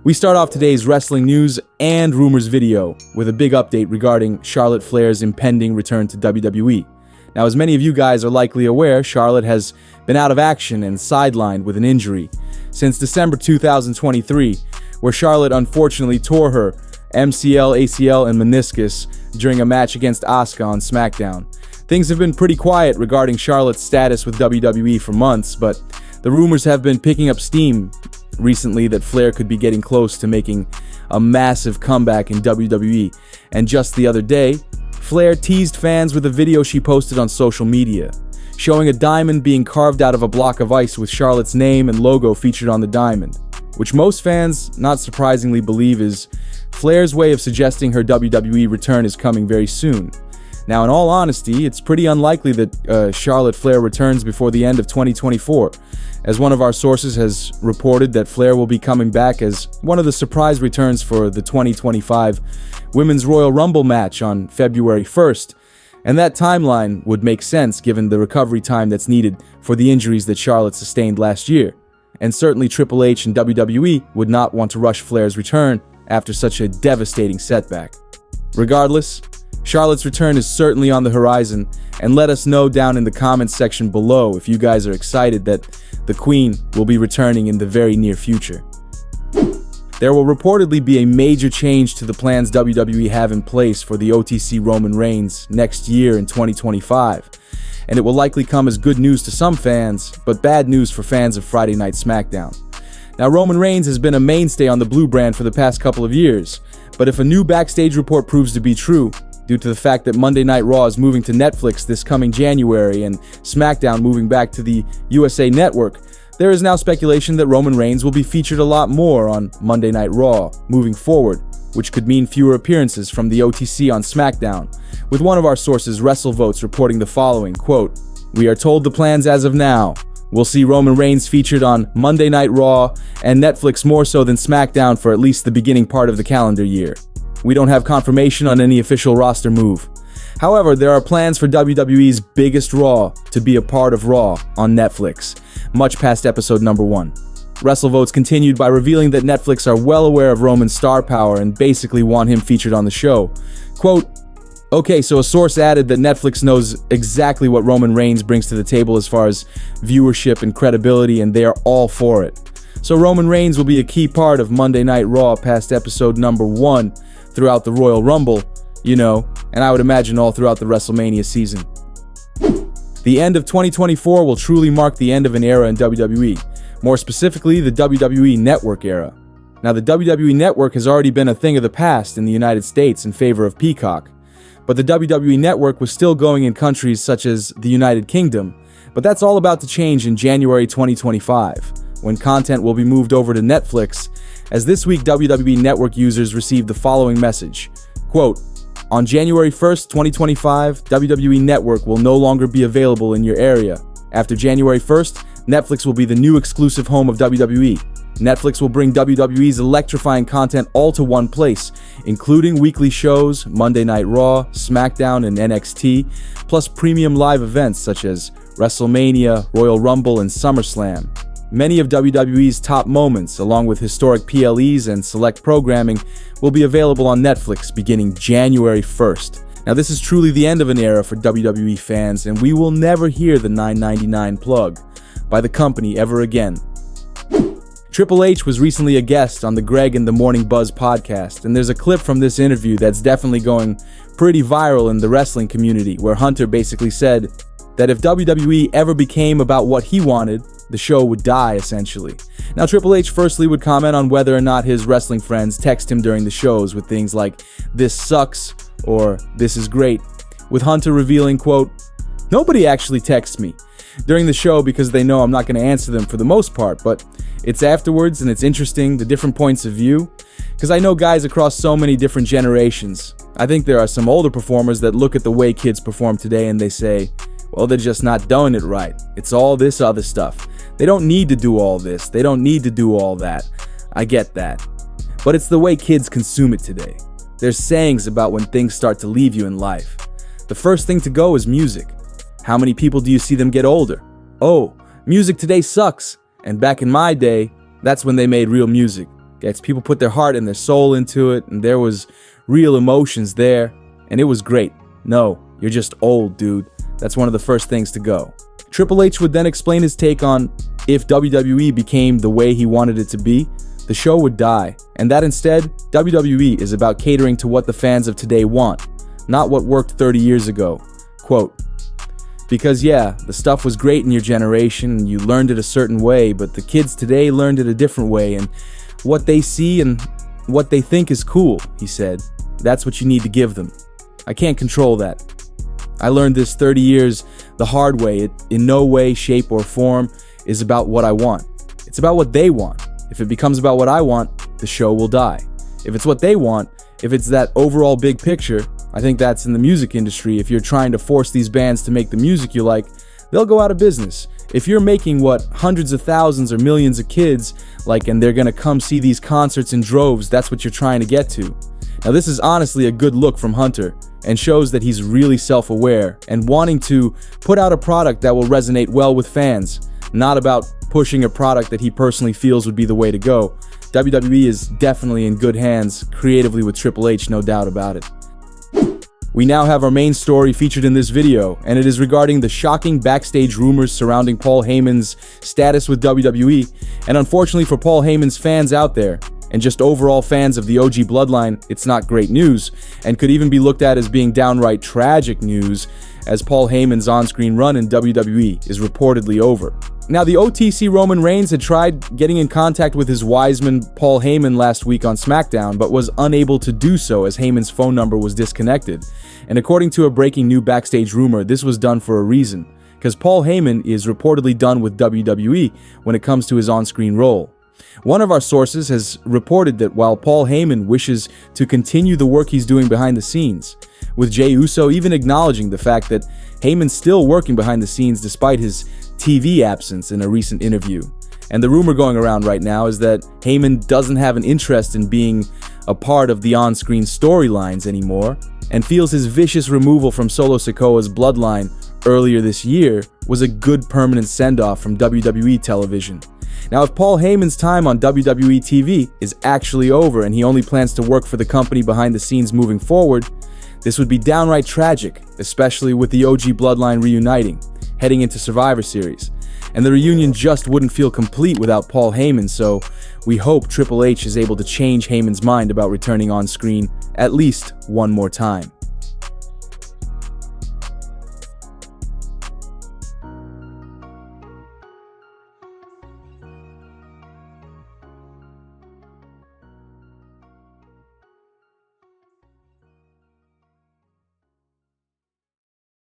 We start off today's wrestling news and rumors video with a big update regarding Charlotte Flair's impending return to WWE. Now, as many of you guys are likely aware, Charlotte has been out of action and sidelined with an injury since December 2023, where Charlotte unfortunately tore her MCL, ACL, and meniscus during a match against Asuka on SmackDown. Things have been pretty quiet regarding Charlotte's status with WWE for months, but the rumors have been picking up steam recently that Flair could be getting close to making a massive comeback in WWE. And just the other day, Flair teased fans with a video she posted on social media, showing a diamond being carved out of a block of ice with Charlotte's name and logo featured on the diamond, which most fans, not surprisingly, believe is Flair's way of suggesting her WWE return is coming very soon. Now, in all honesty, it's pretty unlikely that Charlotte Flair returns before the end of 2024, as one of our sources has reported that Flair will be coming back as one of the surprise returns for the 2025 Women's Royal Rumble match on February 1st, and that timeline would make sense given the recovery time that's needed for the injuries that Charlotte sustained last year, and certainly Triple H and WWE would not want to rush Flair's return after such a devastating setback. Regardless, Charlotte's return is certainly on the horizon, and let us know down in the comments section below if you guys are excited that the Queen will be returning in the very near future. There will reportedly be a major change to the plans WWE have in place for the OTC Roman Reigns next year in 2025, and it will likely come as good news to some fans, but bad news for fans of Friday Night SmackDown. Now, Roman Reigns has been a mainstay on the Blue brand for the past couple of years, but if a new Backstage report proves to be true, due to the fact that Monday Night Raw is moving to Netflix this coming January and SmackDown moving back to the USA Network, there is now speculation that Roman Reigns will be featured a lot more on Monday Night Raw moving forward, which could mean fewer appearances from the OTC on SmackDown, with one of our sources, WrestleVotes, reporting the following, quote, "We are told the plans as of now. We'll see Roman Reigns featured on Monday Night Raw and Netflix more so than SmackDown for at least the beginning part of the calendar year. We don't have confirmation on any official roster move. However, there are plans for WWE's biggest Raw to be a part of Raw on Netflix, much past episode number 1. WrestleVotes continued by revealing that Netflix are well aware of Roman's star power and basically want him featured on the show. Quote, "Okay, so a source added that Netflix knows exactly what Roman Reigns brings to the table as far as viewership and credibility, and they are all for it. So Roman Reigns will be a key part of Monday Night Raw past episode number 1 throughout the Royal Rumble, and I would imagine all throughout the WrestleMania season." The end of 2024 will truly mark the end of an era in WWE, more specifically the WWE Network era. Now, the WWE Network has already been a thing of the past in the United States in favor of Peacock, but the WWE Network was still going in countries such as the United Kingdom, but that's all about to change in January 2025, when content will be moved over to Netflix, as this week WWE Network users received the following message, quote, "On January 1st, 2025, WWE Network will no longer be available in your area. After January 1st, Netflix will be the new exclusive home of WWE. Netflix will bring WWE's electrifying content all to one place, including weekly shows, Monday Night Raw, SmackDown, and NXT, plus premium live events such as WrestleMania, Royal Rumble, and SummerSlam. Many of WWE's top moments, along with historic PLEs and select programming, will be available on Netflix beginning January 1st. Now, this is truly the end of an era for WWE fans, and we will never hear the $9.99 plug by the company ever again. Triple H was recently a guest on the Greg and the Morning Buzz podcast, and there's a clip from this interview that's definitely going pretty viral in the wrestling community, where Hunter basically said that if WWE ever became about what he wanted, the show would die, essentially. Now, Triple H firstly would comment on whether or not his wrestling friends text him during the shows with things like, "This sucks," or "This is great," with Hunter revealing, quote, "Nobody actually texts me during the show because they know I'm not going to answer them for the most part, but it's afterwards and it's interesting, the different points of view, because I know guys across so many different generations. I think there are some older performers that look at the way kids perform today and they say, well, they're just not doing it right. It's all this other stuff. They don't need to do all this. They don't need to do all that. I get that. But it's the way kids consume it today. There's sayings about when things start to leave you in life. The first thing to go is music. How many people do you see them get older? Oh, music today sucks. And back in my day, that's when they made real music. People put their heart and their soul into it, and there was real emotions there, and it was great. No, you're just old, dude. That's one of the first things to go. Triple H would then explain his take on if WWE became the way he wanted it to be, the show would die, and that instead, WWE is about catering to what the fans of today want, not what worked 30 years ago. Quote, because yeah, the stuff was great in your generation, and you learned it a certain way, but the kids today learned it a different way, and what they see and what they think is cool, he said. That's what you need to give them. I can't control that. I learned this 30 years the hard way. It in no way, shape, or form is about what I want. It's about what they want. If it becomes about what I want, the show will die. If it's what they want, if it's that overall big picture, I think that's in the music industry. If you're trying to force these bands to make the music you like, they'll go out of business. If you're making what hundreds of thousands or millions of kids like, and they're gonna come see these concerts in droves, that's what you're trying to get to. Now this is honestly a good look from Hunter and shows that he's really self-aware and wanting to put out a product that will resonate well with fans, not about pushing a product that he personally feels would be the way to go. WWE is definitely in good hands creatively with Triple H, no doubt about it. We now have our main story featured in this video, and it is regarding the shocking backstage rumors surrounding Paul Heyman's status with WWE, and unfortunately for Paul Heyman's fans out there, and just overall fans of the OG Bloodline, it's not great news, and could even be looked at as being downright tragic news, as Paul Heyman's on-screen run in WWE is reportedly over. Now, the OTC Roman Reigns had tried getting in contact with his Wiseman Paul Heyman last week on SmackDown, but was unable to do so as Heyman's phone number was disconnected. And according to a breaking new backstage rumor, this was done for a reason, because Paul Heyman is reportedly done with WWE when it comes to his on-screen role. One of our sources has reported that while Paul Heyman wishes to continue the work he's doing behind the scenes, with Jey Uso even acknowledging the fact that Heyman's still working behind the scenes despite his TV absence in a recent interview. And the rumor going around right now is that Heyman doesn't have an interest in being a part of the on-screen storylines anymore, and feels his vicious removal from Solo Sikoa's bloodline earlier this year was a good permanent send-off from WWE television. Now, if Paul Heyman's time on WWE TV is actually over and he only plans to work for the company behind the scenes moving forward, this would be downright tragic, especially with the OG Bloodline reuniting, heading into Survivor Series. And the reunion just wouldn't feel complete without Paul Heyman, so we hope Triple H is able to change Heyman's mind about returning on screen at least one more time.